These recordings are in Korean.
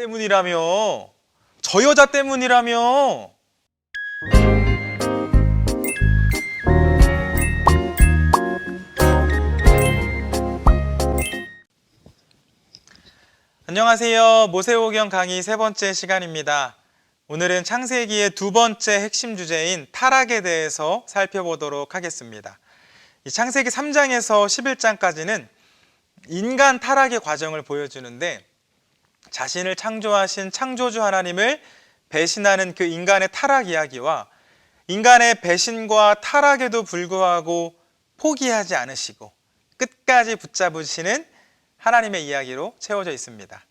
때문이라며. 저 여자 때문이라며. 안녕하세요. 모세오경 강의 세 번째 시간입니다. 오늘은 창세기의 두 번째 핵심 주제인 타락에 대해서 살펴보도록 하겠습니다. 이 창세기 3장에서 11장까지는 인간 타락의 과정을 보여주는데, 자신을 창조하신 창조주 하나님을 배신하는 그 인간의 타락 이야기와 인간의 배신과 타락에도 불구하고 포기하지 않으시고 끝까지 붙잡으시는 하나님의 이야기로 채워져 있습니다.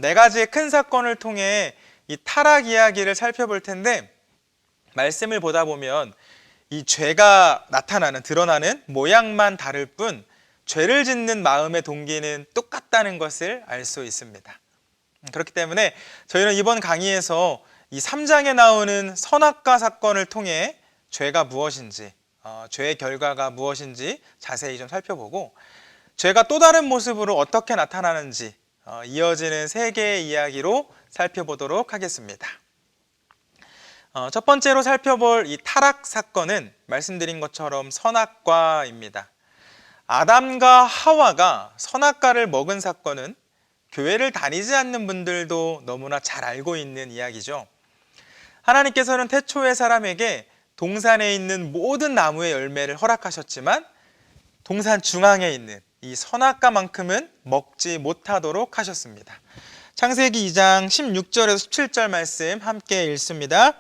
네 가지의 큰 사건을 통해 이 타락 이야기를 살펴볼 텐데, 말씀을 보다 보면 이 죄가 드러나는 모양만 다를 뿐 죄를 짓는 마음의 동기는 똑같다는 것을 알 수 있습니다. 그렇기 때문에 저희는 이번 강의에서 이 3장에 나오는 선악과 사건을 통해 죄가 무엇인지, 죄의 결과가 무엇인지 자세히 좀 살펴보고, 죄가 또 다른 모습으로 어떻게 나타나는지 이어지는 세 개의 이야기로 살펴보도록 하겠습니다. 첫 번째로 살펴볼 이 타락 사건은 말씀드린 것처럼 선악과입니다. 아담과 하와가 선악과를 먹은 사건은 교회를 다니지 않는 분들도 너무나 잘 알고 있는 이야기죠. 하나님께서는 태초의 사람에게 동산에 있는 모든 나무의 열매를 허락하셨지만 동산 중앙에 있는 이 선악과만큼은 먹지 못하도록 하셨습니다. 창세기 2장 16절에서 17절 말씀 함께 읽습니다.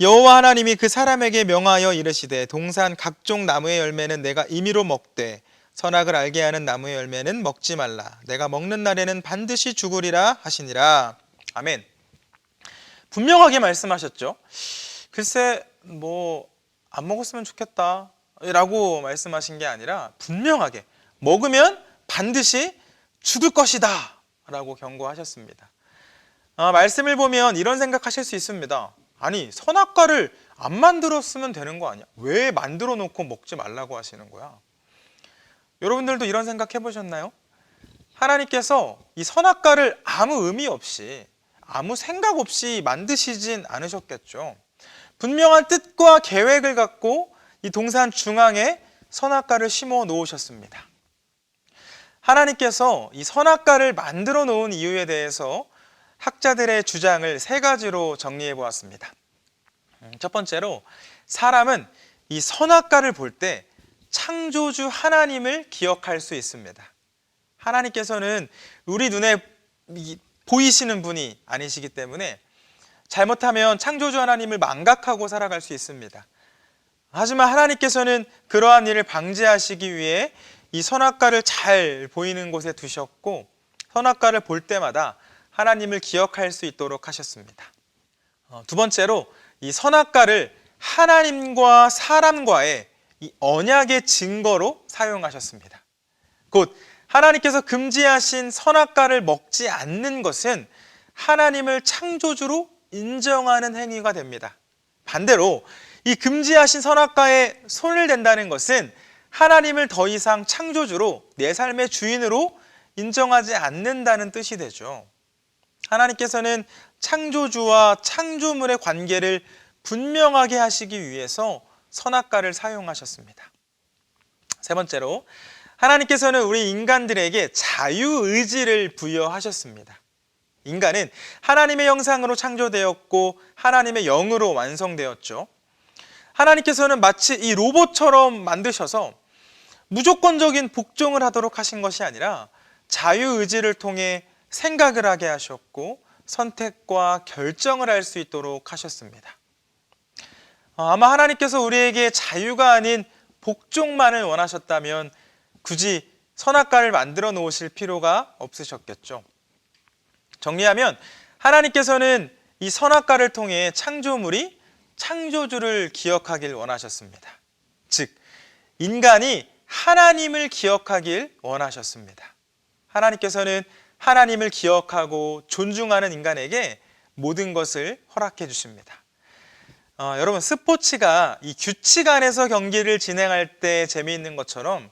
여호와 하나님이 그 사람에게 명하여 이르시되 동산 각종 나무의 열매는 내가 임의로 먹되 선악을 알게 하는 나무의 열매는 먹지 말라. 내가 먹는 날에는 반드시 죽으리라 하시니라. 아멘. 분명하게 말씀하셨죠. 글쎄 안 먹었으면 좋겠다 라고 말씀하신 게 아니라 분명하게 먹으면 반드시 죽을 것이다 라고 경고하셨습니다. 말씀을 보면 이런 생각하실 수 있습니다. 아니, 선악과를 안 만들었으면 되는 거 아니야? 왜 만들어 놓고 먹지 말라고 하시는 거야? 여러분들도 이런 생각 해보셨나요? 하나님께서 이 선악과를 아무 의미 없이, 아무 생각 없이 만드시진 않으셨겠죠. 분명한 뜻과 계획을 갖고 이 동산 중앙에 선악과를 심어 놓으셨습니다. 하나님께서 이 선악과를 만들어 놓은 이유에 대해서 학자들의 주장을 세 가지로 정리해 보았습니다. 첫 번째로, 사람은 이 선악과를 볼 때 창조주 하나님을 기억할 수 있습니다. 하나님께서는 우리 눈에 보이시는 분이 아니시기 때문에 잘못하면 창조주 하나님을 망각하고 살아갈 수 있습니다. 하지만 하나님께서는 그러한 일을 방지하시기 위해 이 선악과를 잘 보이는 곳에 두셨고, 선악과를 볼 때마다 하나님을 기억할 수 있도록 하셨습니다. 두 번째로, 이 선악과를 하나님과 사람과의 이 언약의 증거로 사용하셨습니다. 곧 하나님께서 금지하신 선악과를 먹지 않는 것은 하나님을 창조주로 인정하는 행위가 됩니다. 반대로 이 금지하신 선악과에 손을 댄다는 것은 하나님을 더 이상 창조주로, 내 삶의 주인으로 인정하지 않는다는 뜻이 되죠. 하나님께서는 창조주와 창조물의 관계를 분명하게 하시기 위해서 선악과를 사용하셨습니다. 세 번째로, 하나님께서는 우리 인간들에게 자유의지를 부여하셨습니다. 인간은 하나님의 형상으로 창조되었고 하나님의 영으로 완성되었죠. 하나님께서는 마치 이 로봇처럼 만드셔서 무조건적인 복종을 하도록 하신 것이 아니라 자유의지를 통해 생각을 하게 하셨고 선택과 결정을 할 수 있도록 하셨습니다. 아마 하나님께서 우리에게 자유가 아닌 복종만을 원하셨다면 굳이 선악과를 만들어 놓으실 필요가 없으셨겠죠. 정리하면 하나님께서는 이 선악과를 통해 창조물이 창조주를 기억하길 원하셨습니다. 즉, 인간이 하나님을 기억하길 원하셨습니다. 하나님께서는 하나님을 기억하고 존중하는 인간에게 모든 것을 허락해 주십니다. 여러분, 스포츠가 이 규칙 안에서 경기를 진행할 때 재미있는 것처럼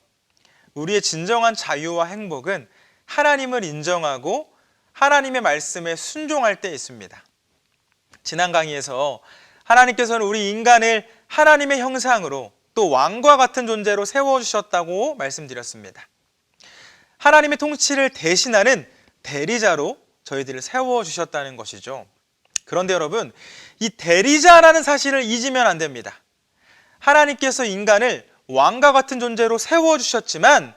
우리의 진정한 자유와 행복은 하나님을 인정하고 하나님의 말씀에 순종할 때 있습니다. 지난 강의에서 하나님께서는 우리 인간을 하나님의 형상으로 또 왕과 같은 존재로 세워주셨다고 말씀드렸습니다. 하나님의 통치를 대신하는 대리자로 저희들을 세워주셨다는 것이죠. 그런데 여러분, 이 대리자라는 사실을 잊으면 안 됩니다. 하나님께서 인간을 왕과 같은 존재로 세워주셨지만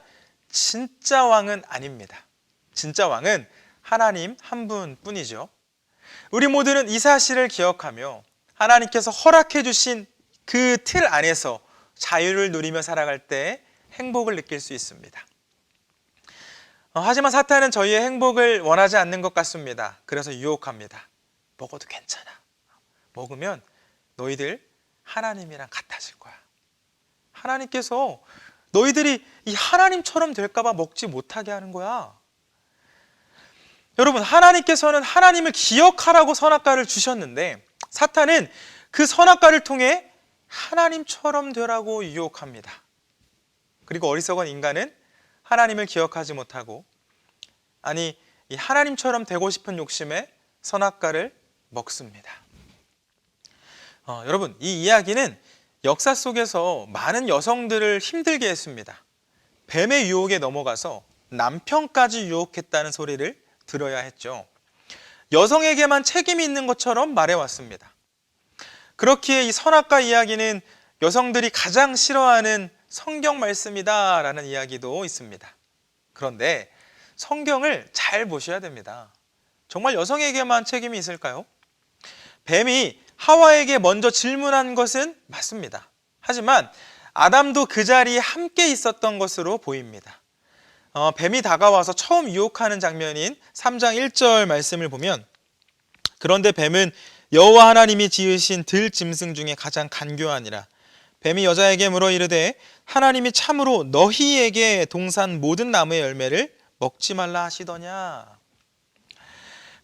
진짜 왕은 아닙니다. 진짜 왕은 하나님 한 분뿐이죠. 우리 모두는 이 사실을 기억하며 하나님께서 허락해 주신 그 틀 안에서 자유를 누리며 살아갈 때 행복을 느낄 수 있습니다. 하지만 사탄은 저희의 행복을 원하지 않는 것 같습니다. 그래서 유혹합니다. 먹어도 괜찮아. 먹으면 너희들 하나님이랑 같아질 거야. 하나님께서 너희들이 이 하나님처럼 될까 봐 먹지 못하게 하는 거야. 여러분, 하나님께서는 하나님을 기억하라고 선악과를 주셨는데 사탄은 그 선악과를 통해 하나님처럼 되라고 유혹합니다. 그리고 어리석은 인간은 하나님을 기억하지 못하고 이 하나님처럼 되고 싶은 욕심에 선악과를 먹습니다. 여러분, 이 이야기는 역사 속에서 많은 여성들을 힘들게 했습니다. 뱀의 유혹에 넘어가서 남편까지 유혹했다는 소리를 들어야 했죠. 여성에게만 책임이 있는 것처럼 말해왔습니다. 그렇기에 이 선악과 이야기는 여성들이 가장 싫어하는 성경 말씀이다라는 이야기도 있습니다. 그런데 성경을 잘 보셔야 됩니다. 정말 여성에게만 책임이 있을까요? 뱀이 하와에게 먼저 질문한 것은 맞습니다. 하지만 아담도 그 자리에 함께 있었던 것으로 보입니다. 뱀이 다가와서 처음 유혹하는 장면인 3장 1절 말씀을 보면 그런데 뱀은 여호와 하나님이 지으신 들짐승 중에 가장 간교하니라. 뱀이 여자에게 물어 이르되 하나님이 참으로 너희에게 동산 모든 나무의 열매를 먹지 말라 하시더냐.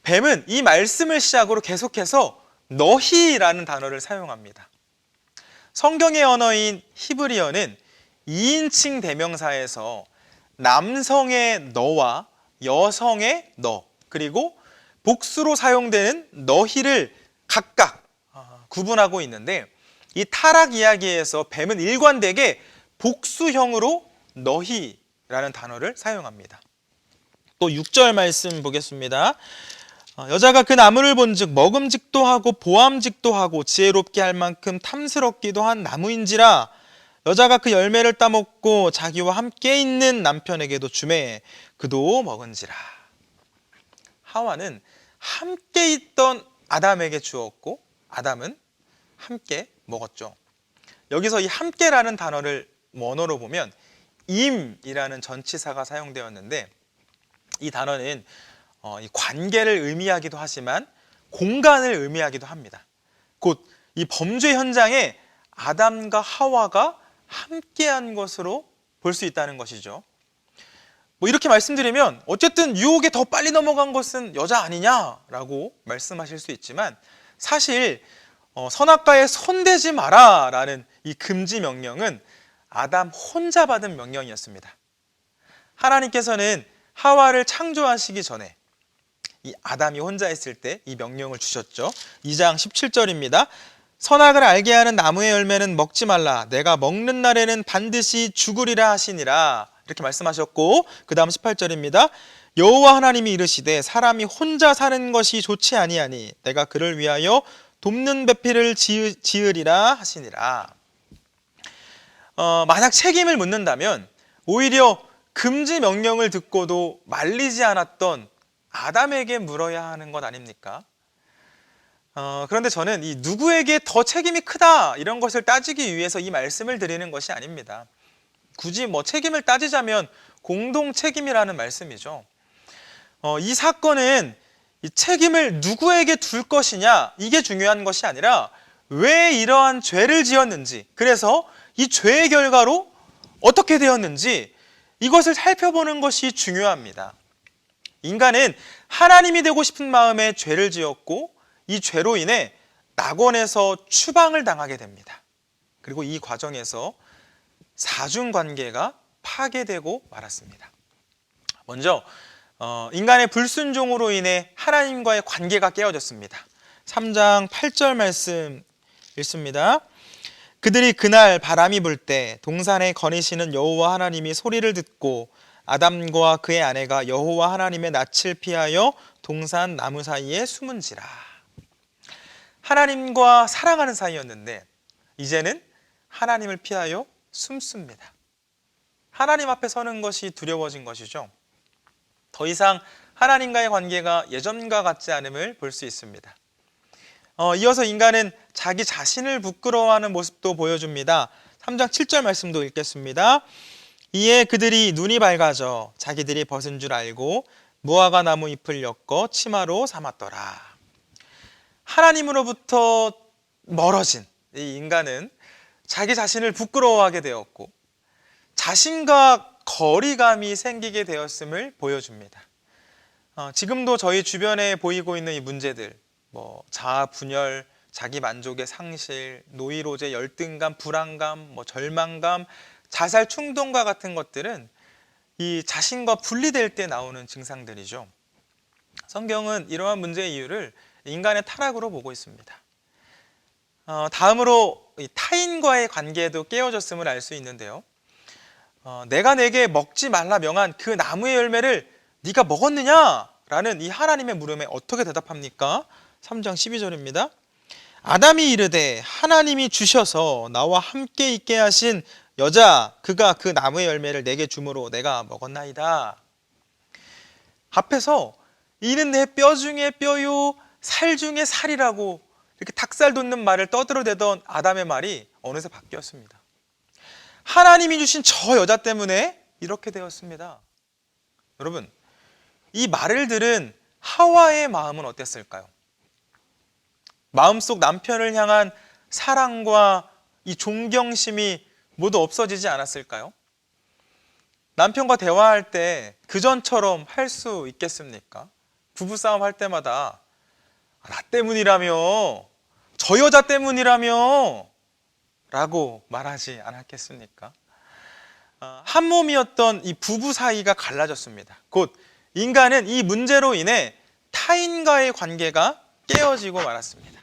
뱀은 이 말씀을 시작으로 계속해서 너희라는 단어를 사용합니다. 성경의 언어인 히브리어는 2인칭 대명사에서 남성의 너와 여성의 너, 그리고 복수로 사용되는 너희를 각각 구분하고 있는데 이 타락 이야기에서 뱀은 일관되게 복수형으로 너희라는 단어를 사용합니다. 또 6절 말씀 보겠습니다. 여자가 그 나무를 본즉 먹음직도 하고 보암직도 하고 지혜롭게 할 만큼 탐스럽기도 한 나무인지라. 여자가 그 열매를 따먹고 자기와 함께 있는 남편에게도 주매 그도 먹은지라. 하와는 함께 있던 아담에게 주었고 아담은 함께 먹었죠. 여기서 이 함께라는 단어를 원어로 보면 임이라는 전치사가 사용되었는데 이 단어는 이 관계를 의미하기도 하지만 공간을 의미하기도 합니다. 곧 이 범죄 현장에 아담과 하와가 함께한 것으로 볼 수 있다는 것이죠. 이렇게 말씀드리면 어쨌든 유혹에 더 빨리 넘어간 것은 여자 아니냐라고 말씀하실 수 있지만 사실 선악과에 손대지 마라 라는 이 금지 명령은 아담 혼자 받은 명령이었습니다. 하나님께서는 하와를 창조하시기 전에 이 아담이 혼자 있을 때 이 명령을 주셨죠. 2장 17절입니다. 선악을 알게 하는 나무의 열매는 먹지 말라. 내가 먹는 날에는 반드시 죽으리라 하시니라. 이렇게 말씀하셨고 그 다음 18절입니다. 여호와 하나님이 이르시되 사람이 혼자 사는 것이 좋지 아니하니 내가 그를 위하여 돕는 배필을 지으리라 하시니라. 만약 책임을 묻는다면 오히려 금지 명령을 듣고도 말리지 않았던 아담에게 물어야 하는 것 아닙니까? 그런데 저는 이 누구에게 더 책임이 크다 이런 것을 따지기 위해서 이 말씀을 드리는 것이 아닙니다. 굳이 책임을 따지자면 공동 책임이라는 말씀이죠. 이 사건은 이 책임을 누구에게 둘 것이냐 이게 중요한 것이 아니라 왜 이러한 죄를 지었는지, 그래서 이 죄의 결과로 어떻게 되었는지 이것을 살펴보는 것이 중요합니다. 인간은 하나님이 되고 싶은 마음에 죄를 지었고 이 죄로 인해 낙원에서 추방을 당하게 됩니다. 그리고 이 과정에서 사중관계가 파괴되고 말았습니다. 먼저 인간의 불순종으로 인해 하나님과의 관계가 깨어졌습니다. 3장 8절 말씀 읽습니다. 그들이 그날 바람이 불 때 동산에 거니시는 여호와 하나님이 소리를 듣고 아담과 그의 아내가 여호와 하나님의 낯을 피하여 동산 나무 사이에 숨은지라. 하나님과 사랑하는 사이였는데 이제는 하나님을 피하여 숨습니다. 하나님 앞에 서는 것이 두려워진 것이죠. 더 이상 하나님과의 관계가 예전과 같지 않음을 볼 수 있습니다. 이어서 인간은 자기 자신을 부끄러워하는 모습도 보여줍니다. 3장 7절 말씀도 읽겠습니다. 이에 그들이 눈이 밝아져 자기들이 벗은 줄 알고 무화과 나무 잎을 엮어 치마로 삼았더라. 하나님으로부터 멀어진 이 인간은 자기 자신을 부끄러워하게 되었고 자신과 거리감이 생기게 되었음을 보여줍니다. 지금도 저희 주변에 보이고 있는 이 문제들, 자아 분열, 자기 만족의 상실, 노이로제, 열등감, 불안감, 절망감, 자살 충동과 같은 것들은 이 자신과 분리될 때 나오는 증상들이죠. 성경은 이러한 문제의 이유를 인간의 타락으로 보고 있습니다. 다음으로 타인과의 관계도 깨어졌음을 알 수 있는데요. 내가 내게 먹지 말라 명한 그 나무의 열매를 네가 먹었느냐? 라는 이 하나님의 물음에 어떻게 대답합니까? 3장 12절입니다. 아담이 이르되 하나님이 주셔서 나와 함께 있게 하신 여자 그가 그 나무의 열매를 내게 주므로 내가 먹었나이다. 앞에서 이는 내 뼈 중에 뼈요 살 중에 살이라고 이렇게 닭살 돋는 말을 떠들어대던 아담의 말이 어느새 바뀌었습니다. 하나님이 주신 저 여자 때문에 이렇게 되었습니다. 여러분, 이 말을 들은 하와의 마음은 어땠을까요? 마음속 남편을 향한 사랑과 이 존경심이 모두 없어지지 않았을까요? 남편과 대화할 때 그전처럼 할 수 있겠습니까? 부부싸움 할 때마다 나 때문이라며, 저 여자 때문이라며 라고 말하지 않았겠습니까? 한 몸이었던 이 부부 사이가 갈라졌습니다. 곧 인간은 이 문제로 인해 타인과의 관계가 깨어지고 말았습니다.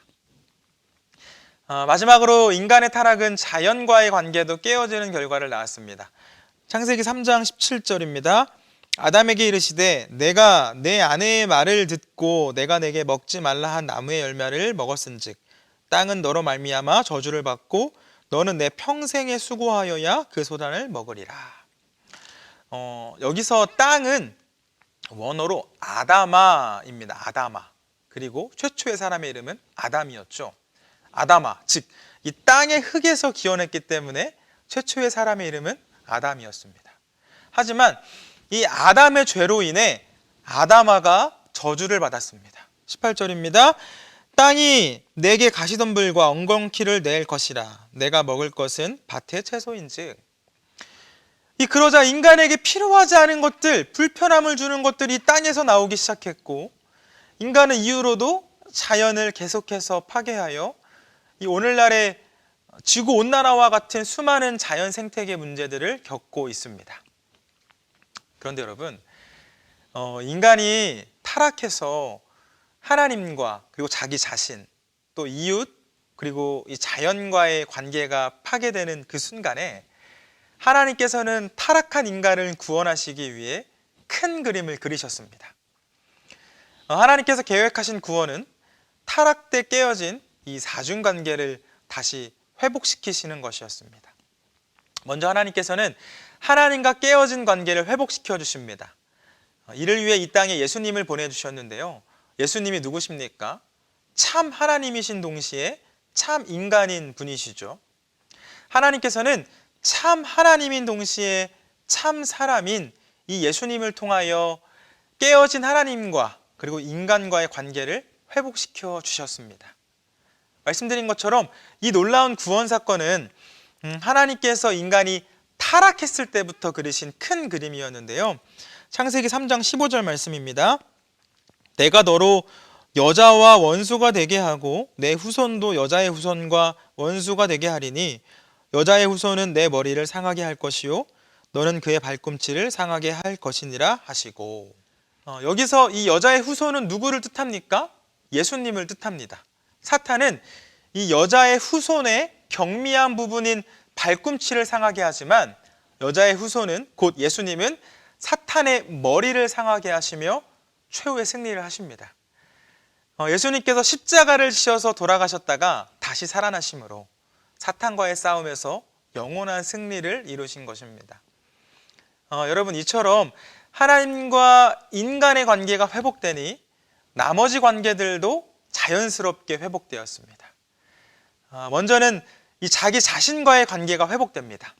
마지막으로 인간의 타락은 자연과의 관계도 깨어지는 결과를 낳았습니다. 창세기 3장 17절입니다. 아담에게 이르시되 내가 내 아내의 말을 듣고 내가 내게 먹지 말라 한 나무의 열매를 먹었은즉 땅은 너로 말미암아 저주를 받고 너는 내 평생에 수고하여야 그 소단을 먹으리라. 여기서 땅은 원어로 아다마입니다. 아다마. 그리고 최초의 사람의 이름은 아담이었죠. 아다마, 즉 이 땅의 흙에서 기원했기 때문에 최초의 사람의 이름은 아담이었습니다. 하지만 이 아담의 죄로 인해 아다마가 저주를 받았습니다. 18절입니다. 땅이 내게 가시덤불과 엉겅퀴를 낼 것이라 내가 먹을 것은 밭의 채소인즉. 그러자 인간에게 필요하지 않은 것들, 불편함을 주는 것들이 땅에서 나오기 시작했고 인간은 이후로도 자연을 계속해서 파괴하여 이 오늘날의 지구온난화와 같은 수많은 자연 생태계 문제들을 겪고 있습니다. 그런데 여러분, 인간이 타락해서 하나님과 그리고 자기 자신, 또 이웃, 그리고 이 자연과의 관계가 파괴되는 그 순간에 하나님께서는 타락한 인간을 구원하시기 위해 큰 그림을 그리셨습니다. 하나님께서 계획하신 구원은 타락 때 깨어진 이 사중관계를 다시 회복시키시는 것이었습니다. 먼저 하나님께서는 하나님과 깨어진 관계를 회복시켜 주십니다. 이를 위해 이 땅에 예수님을 보내주셨는데요. 예수님이 누구십니까? 참 하나님이신 동시에 참 인간인 분이시죠. 하나님께서는 참 하나님인 동시에 참 사람인 이 예수님을 통하여 깨어진 하나님과 그리고 인간과의 관계를 회복시켜 주셨습니다. 말씀드린 것처럼 이 놀라운 구원 사건은 하나님께서 인간이 타락했을 때부터 그리신 큰 그림이었는데요. 창세기 3장 15절 말씀입니다. 내가 너로 여자와 원수가 되게 하고 내 후손도 여자의 후손과 원수가 되게 하리니 여자의 후손은 내 머리를 상하게 할 것이요 너는 그의 발꿈치를 상하게 할 것이니라 하시고. 여기서 이 여자의 후손은 누구를 뜻합니까? 예수님을 뜻합니다. 사탄은 이 여자의 후손의 경미한 부분인 발꿈치를 상하게 하지만 여자의 후손은 곧 예수님은 사탄의 머리를 상하게 하시며 최후의 승리를 하십니다. 예수님께서 십자가를 지셔서 돌아가셨다가 다시 살아나심으로 사탄과의 싸움에서 영원한 승리를 이루신 것입니다. 여러분, 이처럼 하나님과 인간의 관계가 회복되니 나머지 관계들도 자연스럽게 회복되었습니다. 먼저는 이 자기 자신과의 관계가 회복됩니다.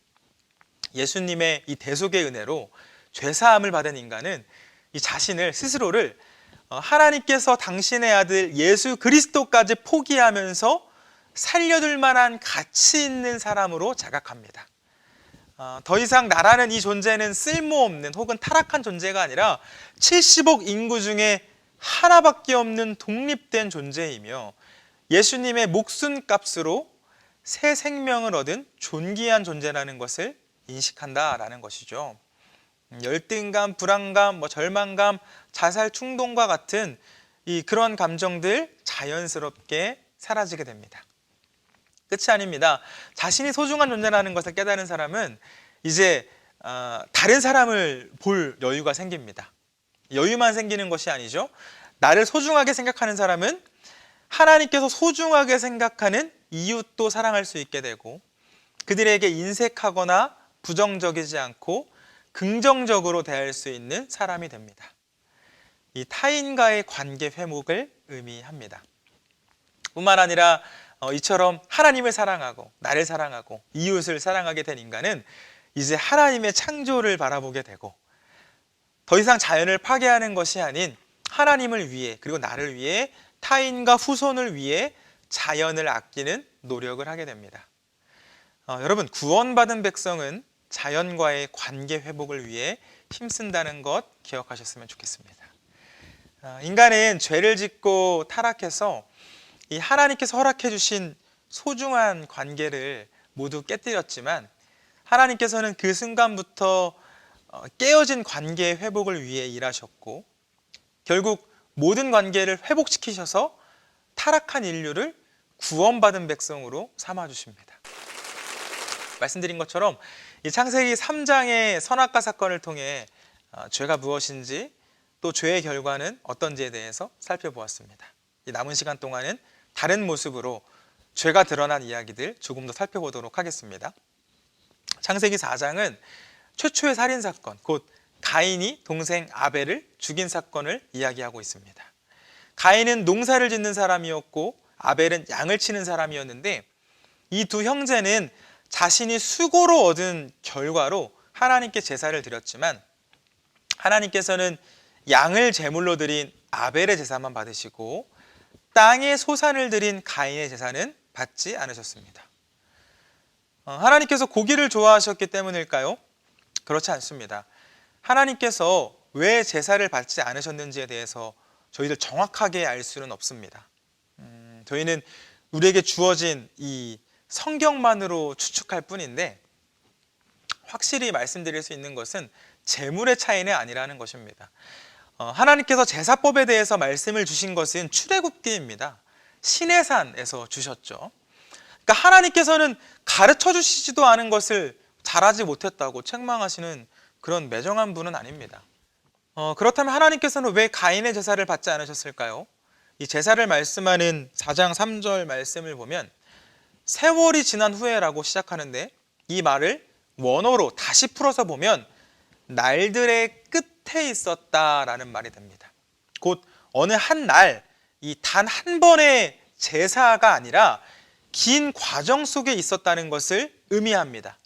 예수님의 이 대속의 은혜로 죄사함을 받은 인간은 이 자신을 스스로를 하나님께서 당신의 아들 예수 그리스도까지 포기하면서 살려둘 만한 가치 있는 사람으로 자각합니다. 더 이상 나라는 이 존재는 쓸모없는 혹은 타락한 존재가 아니라 70억 인구 중에 하나밖에 없는 독립된 존재이며 예수님의 목숨값으로 새 생명을 얻은 존귀한 존재라는 것을 인식한다라는 것이죠. 열등감, 불안감, 절망감, 자살 충동과 같은 그런 감정들 자연스럽게 사라지게 됩니다. 끝이 아닙니다. 자신이 소중한 존재라는 것을 깨달은 사람은 이제 다른 사람을 볼 여유가 생깁니다. 여유만 생기는 것이 아니죠. 나를 소중하게 생각하는 사람은 하나님께서 소중하게 생각하는 이웃도 사랑할 수 있게 되고 그들에게 인색하거나 부정적이지 않고 긍정적으로 대할 수 있는 사람이 됩니다. 이 타인과의 관계 회복을 의미합니다. 뿐만 아니라 이처럼 하나님을 사랑하고 나를 사랑하고 이웃을 사랑하게 된 인간은 이제 하나님의 창조를 바라보게 되고 더 이상 자연을 파괴하는 것이 아닌 하나님을 위해 그리고 나를 위해 타인과 후손을 위해 자연을 아끼는 노력을 하게 됩니다. 여러분, 구원받은 백성은 자연과의 관계 회복을 위해 힘쓴다는 것 기억하셨으면 좋겠습니다. 인간은 죄를 짓고 타락해서 이 하나님께서 허락해 주신 소중한 관계를 모두 깨뜨렸지만 하나님께서는 그 순간부터 깨어진 관계의 회복을 위해 일하셨고 결국 모든 관계를 회복시키셔서 타락한 인류를 구원받은 백성으로 삼아주십니다. 말씀드린 것처럼 이 창세기 3장의 선악과 사건을 통해 죄가 무엇인지 또 죄의 결과는 어떤지에 대해서 살펴보았습니다. 이 남은 시간 동안은 다른 모습으로 죄가 드러난 이야기들 조금 더 살펴보도록 하겠습니다. 창세기 4장은 최초의 살인사건, 곧 가인이 동생 아벨을 죽인 사건을 이야기하고 있습니다. 가인은 농사를 짓는 사람이었고 아벨은 양을 치는 사람이었는데 이 두 형제는 자신이 수고로 얻은 결과로 하나님께 제사를 드렸지만 하나님께서는 양을 제물로 드린 아벨의 제사만 받으시고 땅의 소산을 드린 가인의 제사는 받지 않으셨습니다. 하나님께서 고기를 좋아하셨기 때문일까요? 그렇지 않습니다. 하나님께서 왜 제사를 받지 않으셨는지에 대해서 저희들 정확하게 알 수는 없습니다. 저희는 우리에게 주어진 이 성경만으로 추측할 뿐인데 확실히 말씀드릴 수 있는 것은 제물의 차이는 아니라는 것입니다. 하나님께서 제사법에 대해서 말씀을 주신 것은 출애굽기입니다. 시내산에서 주셨죠. 그러니까 하나님께서는 가르쳐 주시지도 않은 것을 잘하지 못했다고 책망하시는 그런 매정한 분은 아닙니다. 그렇다면 하나님께서는 왜 가인의 제사를 받지 않으셨을까요? 이 제사를 말씀하는 4장 3절 말씀을 보면 세월이 지난 후에라고 시작하는데 이 말을 원어로 다시 풀어서 보면 날들의 끝에 있었다라는 말이 됩니다. 곧 어느 한 날, 이 단 한 번의 제사가 아니라 긴 과정 속에 있었다는 것을 의미합니다.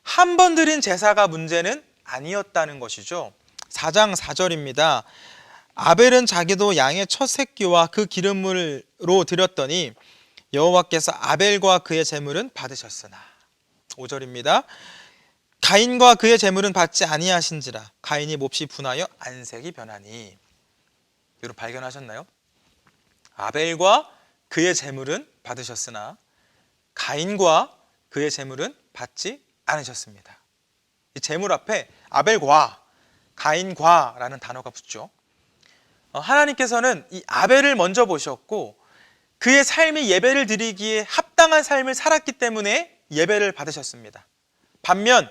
한 번 드린 제사가 문제는 아니었다는 것이죠. 4장 4절입니다. 아벨은 자기도 양의 첫 새끼와 그 기름으로 드렸더니 여호와께서 아벨과 그의 제물은 받으셨으나 5절입니다. 가인과 그의 제물은 받지 아니하신지라 가인이 몹시 분하여 안색이 변하니. 여러분 발견하셨나요? 아벨과 그의 제물은 받으셨으나 가인과 그의 제물은 받지 않으셨습니다. 이 제물 앞에 아벨과 가인과라는 단어가 붙죠. 하나님께서는 이 아벨을 먼저 보셨고 그의 삶이 예배를 드리기에 합당한 삶을 살았기 때문에 예배를 받으셨습니다. 반면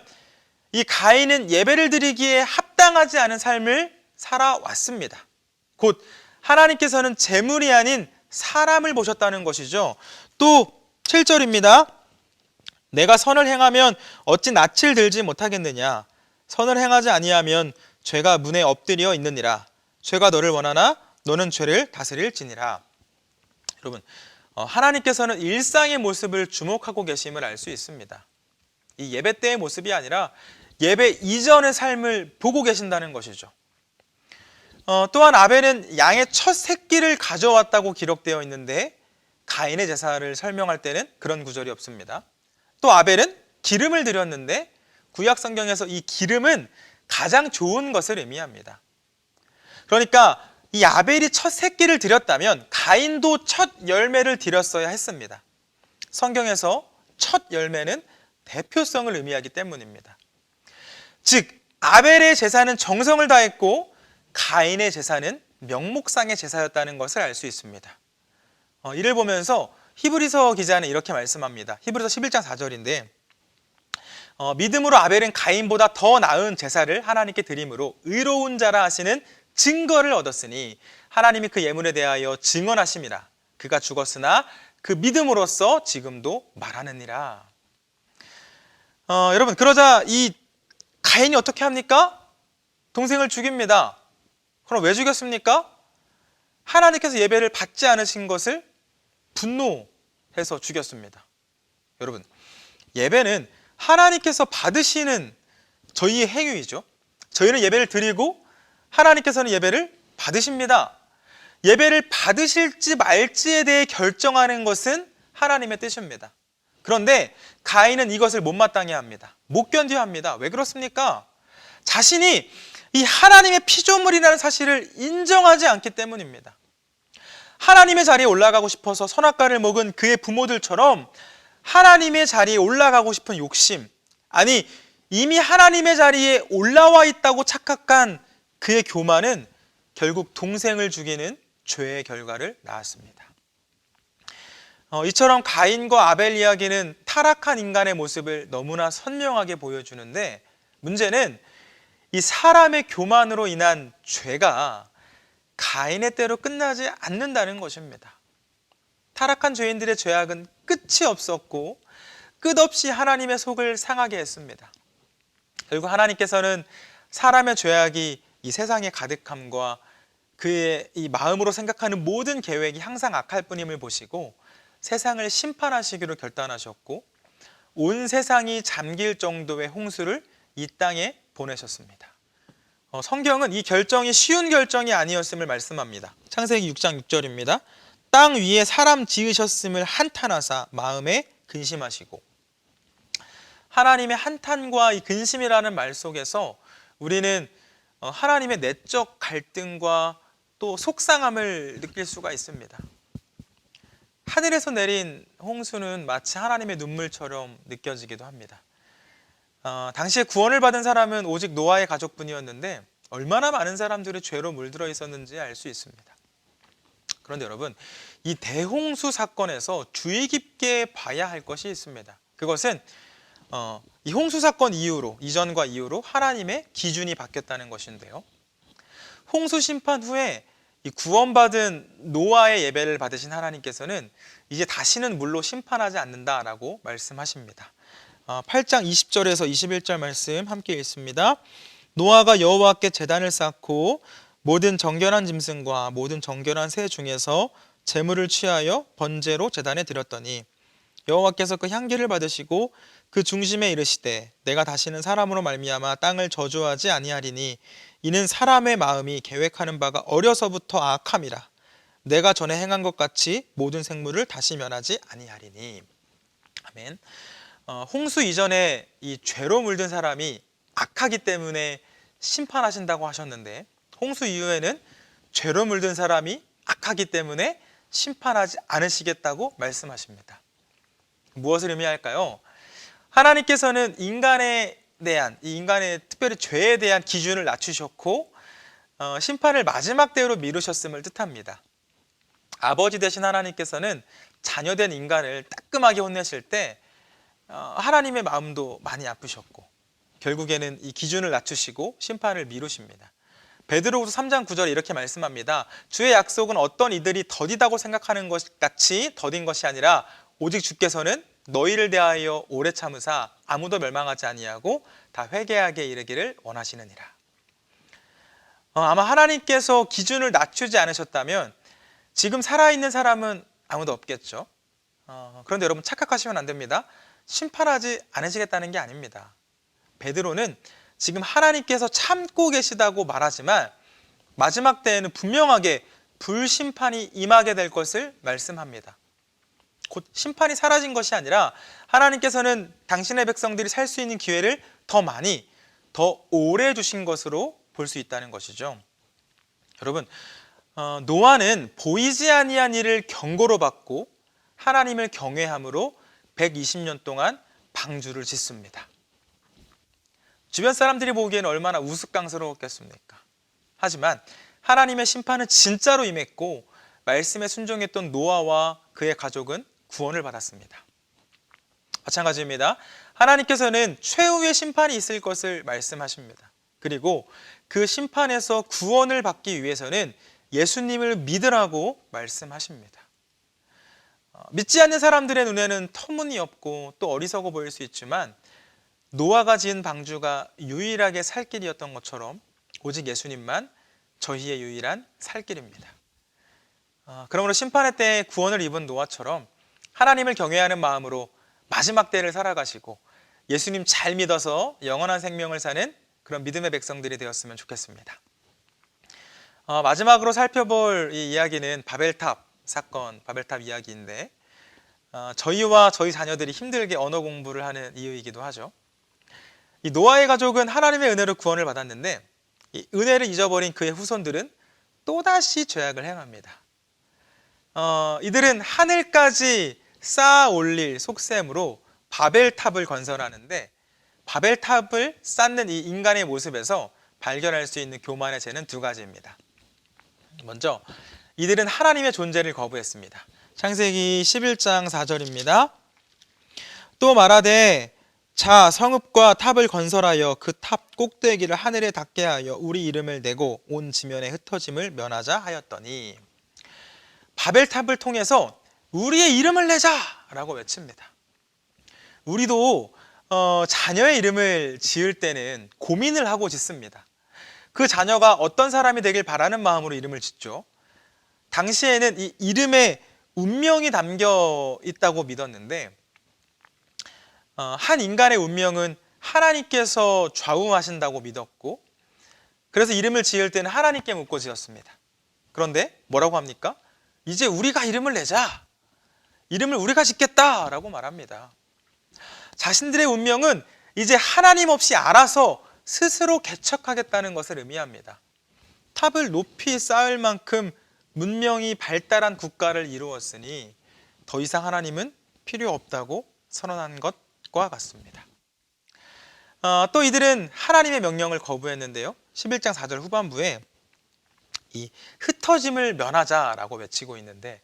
이 가인은 예배를 드리기에 합당하지 않은 삶을 살아왔습니다. 곧 하나님께서는 재물이 아닌 사람을 보셨다는 것이죠. 또 7절입니다. 내가 선을 행하면 어찌 낯을 들지 못하겠느냐. 선을 행하지 아니하면 죄가 문에 엎드려 있느니라. 죄가 너를 원하나 너는 죄를 다스릴지니라. 여러분, 하나님께서는 일상의 모습을 주목하고 계심을 알 수 있습니다. 이 예배 때의 모습이 아니라 예배 이전의 삶을 보고 계신다는 것이죠. 또한 아벨은 양의 첫 새끼를 가져왔다고 기록되어 있는데 가인의 제사를 설명할 때는 그런 구절이 없습니다. 또 아벨은 기름을 드렸는데 구약 성경에서 이 기름은 가장 좋은 것을 의미합니다. 그러니까 이 아벨이 첫 새끼를 드렸다면 가인도 첫 열매를 드렸어야 했습니다. 성경에서 첫 열매는 대표성을 의미하기 때문입니다. 즉 아벨의 제사는 정성을 다했고 가인의 제사는 명목상의 제사였다는 것을 알 수 있습니다. 이를 보면서 히브리서 기자는 이렇게 말씀합니다. 히브리서 11장 4절인데 믿음으로 아벨은 가인보다 더 나은 제사를 하나님께 드림으로 의로운 자라 하시는 증거를 얻었으니 하나님이 그 예물에 대하여 증언하심이라. 그가 죽었으나 그 믿음으로써 지금도 말하느니라. 여러분, 그러자 이 가인이 어떻게 합니까? 동생을 죽입니다. 그럼 왜 죽였습니까? 하나님께서 예배를 받지 않으신 것을 분노해서 죽였습니다. 여러분, 예배는 하나님께서 받으시는 저희의 행위이죠. 저희는 예배를 드리고 하나님께서는 예배를 받으십니다. 예배를 받으실지 말지에 대해 결정하는 것은 하나님의 뜻입니다. 그런데 가인은 이것을 못마땅해 합니다. 못 견뎌 합니다. 왜 그렇습니까? 자신이 이 하나님의 피조물이라는 사실을 인정하지 않기 때문입니다. 하나님의 자리에 올라가고 싶어서 선악과를 먹은 그의 부모들처럼 하나님의 자리에 올라가고 싶은 욕심, 아니 이미 하나님의 자리에 올라와 있다고 착각한 그의 교만은 결국 동생을 죽이는 죄의 결과를 낳았습니다. 이처럼 가인과 아벨 이야기는 타락한 인간의 모습을 너무나 선명하게 보여주는데 문제는 이 사람의 교만으로 인한 죄가 가인의 때로 끝나지 않는다는 것입니다. 타락한 죄인들의 죄악은 끝이 없었고 끝없이 하나님의 속을 상하게 했습니다. 결국 하나님께서는 사람의 죄악이 이 세상의 가득함과 그의 이 마음으로 생각하는 모든 계획이 항상 악할 뿐임을 보시고 세상을 심판하시기로 결단하셨고 온 세상이 잠길 정도의 홍수를 이 땅에 보내셨습니다. 성경은 이 결정이 쉬운 결정이 아니었음을 말씀합니다. 창세기 6장 6절입니다. 땅 위에 사람 지으셨음을 한탄하사 마음에 근심하시고. 하나님의 한탄과 이 근심이라는 말 속에서 우리는 하나님의 내적 갈등과 또 속상함을 느낄 수가 있습니다. 하늘에서 내린 홍수는 마치 하나님의 눈물처럼 느껴지기도 합니다. 당시에 구원을 받은 사람은 오직 노아의 가족뿐이었는데 얼마나 많은 사람들이 죄로 물들어 있었는지 알 수 있습니다. 그런데 여러분, 이 대홍수 사건에서 주의 깊게 봐야 할 것이 있습니다. 그것은 이 홍수 사건 이후로, 이전과 이후로 하나님의 기준이 바뀌었다는 것인데요. 홍수 심판 후에 이 구원받은 노아의 예배를 받으신 하나님께서는 이제 다시는 물로 심판하지 않는다라고 말씀하십니다. 8장 20절에서 21절 말씀 함께 읽습니다. 노아가 여호와께 제단을 쌓고 모든 정결한 짐승과 모든 정결한 새 중에서 제물을 취하여 번제로 제단에 드렸더니 여호와께서 그 향기를 받으시고 그 중심에 이르시되 내가 다시는 사람으로 말미암아 땅을 저주하지 아니하리니 이는 사람의 마음이 계획하는 바가 어려서부터 악함이라. 내가 전에 행한 것 같이 모든 생물을 다시 면하지 아니하리니. 아멘. 홍수 이전에 이 죄로 물든 사람이 악하기 때문에 심판하신다고 하셨는데 홍수 이후에는 죄로 물든 사람이 악하기 때문에 심판하지 않으시겠다고 말씀하십니다. 무엇을 의미할까요? 하나님께서는 인간의 대한, 이 인간의 특별히 죄에 대한 기준을 낮추셨고 심판을 마지막 때로 미루셨음을 뜻합니다. 아버지 되신 하나님께서는 자녀된 인간을 따끔하게 혼내실 때 하나님의 마음도 많이 아프셨고 결국에는 이 기준을 낮추시고 심판을 미루십니다. 베드로후서 3장 9절에 이렇게 말씀합니다. 주의 약속은 어떤 이들이 더디다고 생각하는 것 같이 더딘 것이 아니라 오직 주께서는 너희를 대하여 오래 참으사 아무도 멸망하지 아니하고 다 회개하게 이르기를 원하시느니라. 아마 하나님께서 기준을 낮추지 않으셨다면 지금 살아있는 사람은 아무도 없겠죠. 그런데 여러분 착각하시면 안 됩니다. 심판하지 않으시겠다는 게 아닙니다. 베드로는 지금 하나님께서 참고 계시다고 말하지만 마지막 때에는 분명하게 불심판이 임하게 될 것을 말씀합니다. 곧 심판이 사라진 것이 아니라 하나님께서는 당신의 백성들이 살 수 있는 기회를 더 많이, 더 오래 주신 것으로 볼 수 있다는 것이죠. 여러분, 노아는 보이지 아니한 일을 경고로 받고 하나님을 경외함으로 120년 동안 방주를 짓습니다. 주변 사람들이 보기에는 얼마나 우스꽝스러웠겠습니까? 하지만 하나님의 심판은 진짜로 임했고 말씀에 순종했던 노아와 그의 가족은 구원을 받았습니다. 마찬가지입니다. 하나님께서는 최후의 심판이 있을 것을 말씀하십니다. 그리고 그 심판에서 구원을 받기 위해서는 예수님을 믿으라고 말씀하십니다. 믿지 않는 사람들의 눈에는 터무니없고 또 어리석어 보일 수 있지만 노아가 지은 방주가 유일하게 살 길이었던 것처럼 오직 예수님만 저희의 유일한 살 길입니다. 그러므로 심판의 때에 구원을 입은 노아처럼 하나님을 경외하는 마음으로 마지막 때를 살아가시고 예수님 잘 믿어서 영원한 생명을 사는 그런 믿음의 백성들이 되었으면 좋겠습니다. 마지막으로 살펴볼 이 이야기는 바벨탑 사건, 바벨탑 이야기인데 저희와 저희 자녀들이 힘들게 언어 공부를 하는 이유이기도 하죠. 이 노아의 가족은 하나님의 은혜로 구원을 받았는데 이 은혜를 잊어버린 그의 후손들은 또다시 죄악을 행합니다. 이들은 하늘까지 쌓아 올릴 속셈으로 바벨탑을 건설하는데 바벨탑을 쌓는 이 인간의 모습에서 발견할 수 있는 교만의 죄는 두 가지입니다. 먼저 이들은 하나님의 존재를 거부했습니다. 창세기 11장 4절입니다. 또 말하되 자 성읍과 탑을 건설하여 그 탑 꼭대기를 하늘에 닿게 하여 우리 이름을 내고 온 지면에 흩어짐을 면하자 하였더니 바벨탑을 통해서 우리의 이름을 내자 라고 외칩니다. 우리도 자녀의 이름을 지을 때는 고민을 하고 짓습니다. 그 자녀가 어떤 사람이 되길 바라는 마음으로 이름을 짓죠. 당시에는 이 이름에 운명이 담겨 있다고 믿었는데 한 인간의 운명은 하나님께서 좌우하신다고 믿었고 그래서 이름을 지을 때는 하나님께 묻고 지었습니다. 그런데 뭐라고 합니까? 이제 우리가 이름을 내자. 이름을 우리가 짓겠다라고 말합니다. 자신들의 운명은 이제 하나님 없이 알아서 스스로 개척하겠다는 것을 의미합니다. 탑을 높이 쌓을 만큼 문명이 발달한 국가를 이루었으니 더 이상 하나님은 필요 없다고 선언한 것과 같습니다. 또 이들은 하나님의 명령을 거부했는데요. 11장 4절 후반부에 이 흩어짐을 면하자라고 외치고 있는데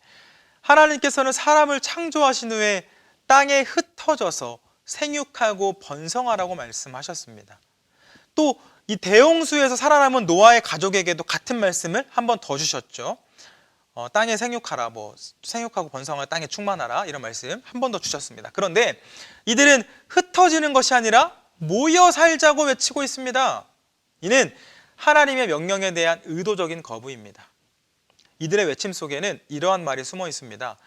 하나님께서는 사람을 창조하신 후에 땅에 흩어져서 생육하고 번성하라고 말씀하셨습니다. 또 이 대홍수에서 살아남은 노아의 가족에게도 같은 말씀을 한 번 더 주셨죠. 땅에 생육하라, 생육하고 번성하라, 땅에 충만하라 이런 말씀 한 번 더 주셨습니다. 그런데 이들은 흩어지는 것이 아니라 모여 살자고 외치고 있습니다. 이는 하나님의 명령에 대한 의도적인 거부입니다. 이들의 외침 속에는 이러한 말이 숨어 있습니다.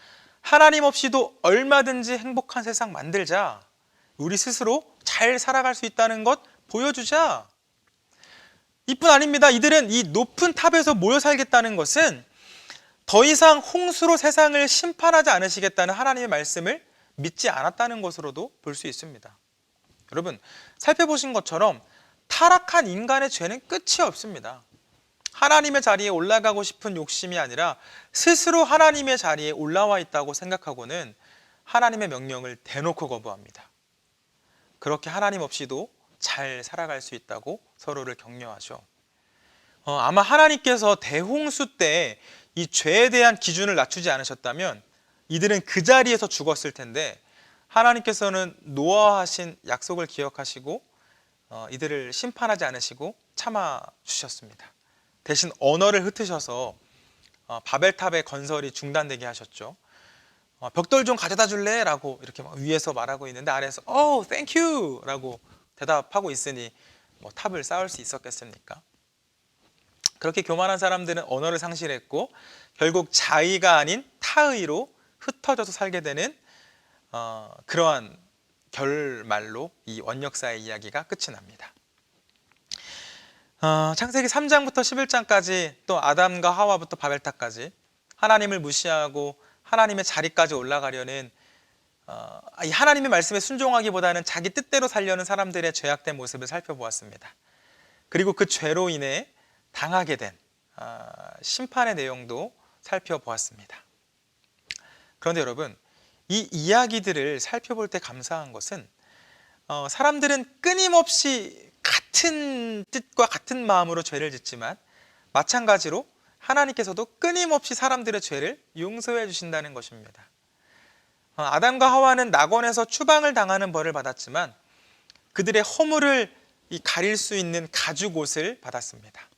하나님 없이도 얼마든지 행복한 세상 만들자. 우리 스스로 잘 살아갈 수 있다는 것 보여주자. 이뿐 아닙니다. 이들은 이 높은 탑에서 모여 살겠다는 것은 더 이상 홍수로 세상을 심판하지 않으시겠다는 하나님의 말씀을 믿지 않았다는 것으로도 볼 수 있습니다. 여러분, 살펴보신 것처럼 타락한 인간의 죄는 끝이 없습니다. 하나님의 자리에 올라가고 싶은 욕심이 아니라 스스로 하나님의 자리에 올라와 있다고 생각하고는 하나님의 명령을 대놓고 거부합니다. 그렇게 하나님 없이도 잘 살아갈 수 있다고 서로를 격려하죠. 아마 하나님께서 대홍수 때 이 죄에 대한 기준을 낮추지 않으셨다면 이들은 그 자리에서 죽었을 텐데, 하나님께서는 노아하신 약속을 기억하시고 이들을 심판하지 않으시고 참아 주셨습니다. 대신 언어를 흩으셔서 바벨탑의 건설이 중단되게 하셨죠. 벽돌 좀 가져다 줄래? 라고 이렇게 막 위에서 말하고 있는데 아래에서 thank you! 라고 대답하고 있으니 뭐 탑을 쌓을 수 있었겠습니까? 그렇게 교만한 사람들은 언어를 상실했고 결국 자의가 아닌 타의로 흩어져서 살게 되는 그러한 결말로 이 원역사의 이야기가 끝이 납니다. 창세기 3장부터 11장까지 또 아담과 하와부터 바벨탑까지 하나님을 무시하고 하나님의 자리까지 올라가려는 이 하나님의 말씀에 순종하기보다는 자기 뜻대로 살려는 사람들의 죄악된 모습을 살펴보았습니다. 그리고 그 죄로 인해 당하게 된 심판의 내용도 살펴보았습니다. 그런데 여러분, 이 이야기들을 살펴볼 때 감사한 것은 사람들은 끊임없이 같은 뜻과 같은 마음으로 죄를 짓지만 마찬가지로 하나님께서도 끊임없이 사람들의 죄를 용서해 주신다는 것입니다. 아담과 하와는 낙원에서 추방을 당하는 벌을 받았지만 그들의 허물을 가릴 수 있는 가죽옷을 받았습니다.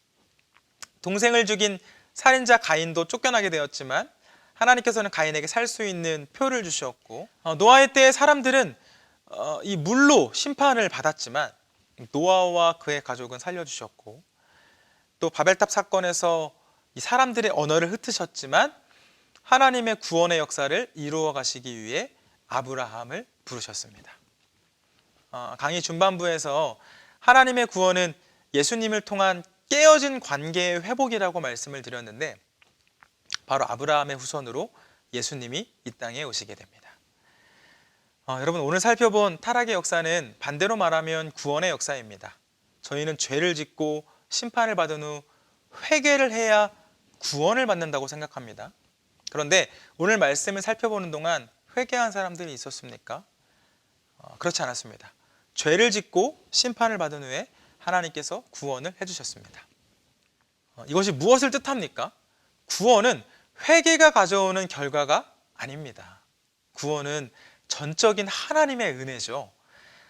동생을 죽인 살인자 가인도 쫓겨나게 되었지만 하나님께서는 가인에게 살 수 있는 표를 주셨고, 노아의 때의 사람들은 이 물로 심판을 받았지만 노아와 그의 가족은 살려주셨고, 또 바벨탑 사건에서 이 사람들의 언어를 흩으셨지만 하나님의 구원의 역사를 이루어 가시기 위해 아브라함을 부르셨습니다. 강의 중반부에서 하나님의 구원은 예수님을 통한 깨어진 관계의 회복이라고 말씀을 드렸는데 바로 아브라함의 후손으로 예수님이 이 땅에 오시게 됩니다. 여러분, 오늘 살펴본 타락의 역사는 반대로 말하면 구원의 역사입니다. 저희는 죄를 짓고 심판을 받은 후 회개를 해야 구원을 받는다고 생각합니다. 그런데 오늘 말씀을 살펴보는 동안 회개한 사람들이 있었습니까? 그렇지 않았습니다. 죄를 짓고 심판을 받은 후에 하나님께서 구원을 해주셨습니다. 이것이 무엇을 뜻합니까? 구원은 회개가 가져오는 결과가 아닙니다. 구원은 전적인 하나님의 은혜죠.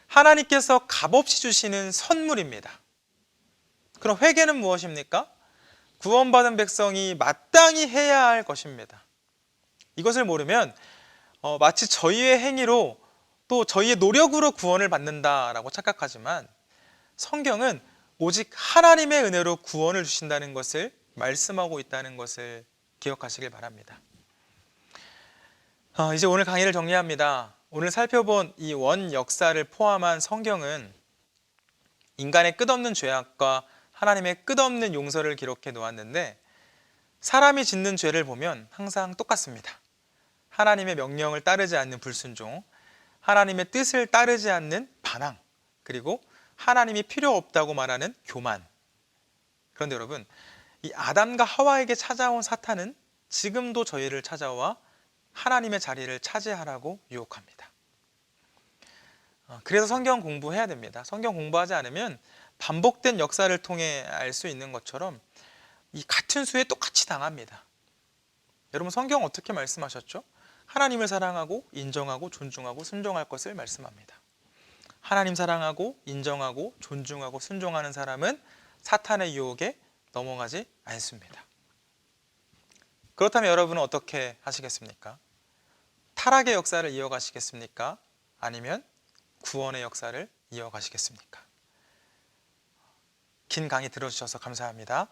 하나님께서 값없이 주시는 선물입니다. 그럼 회개는 무엇입니까? 구원받은 백성이 마땅히 해야 할 것입니다. 이것을 모르면 마치 저희의 행위로 또 저희의 노력으로 구원을 받는다라고 착각하지만 성경은 오직 하나님의 은혜로 구원을 주신다는 것을 말씀하고 있다는 것을 기억하시길 바랍니다. 이제 오늘 강의를 정리합니다. 오늘 살펴본 이 원 역사를 포함한 성경은 인간의 끝없는 죄악과 하나님의 끝없는 용서를 기록해 놓았는데 사람이 짓는 죄를 보면 항상 똑같습니다. 하나님의 명령을 따르지 않는 불순종, 하나님의 뜻을 따르지 않는 반항, 그리고 하나님이 필요 없다고 말하는 교만. 그런데 여러분, 이 아담과 하와에게 찾아온 사탄은 지금도 저희를 찾아와 하나님의 자리를 차지하라고 유혹합니다. 그래서 성경 공부해야 됩니다. 성경 공부하지 않으면 반복된 역사를 통해 알 수 있는 것처럼 이 같은 수에 똑같이 당합니다. 여러분, 성경 어떻게 말씀하셨죠? 하나님을 사랑하고 인정하고 존중하고 순종할 것을 말씀합니다. 하나님 사랑하고 인정하고 존중하고 순종하는 사람은 사탄의 유혹에 넘어가지 않습니다. 그렇다면 여러분은 어떻게 하시겠습니까? 타락의 역사를 이어가시겠습니까? 아니면 구원의 역사를 이어가시겠습니까? 긴 강의 들어주셔서 감사합니다.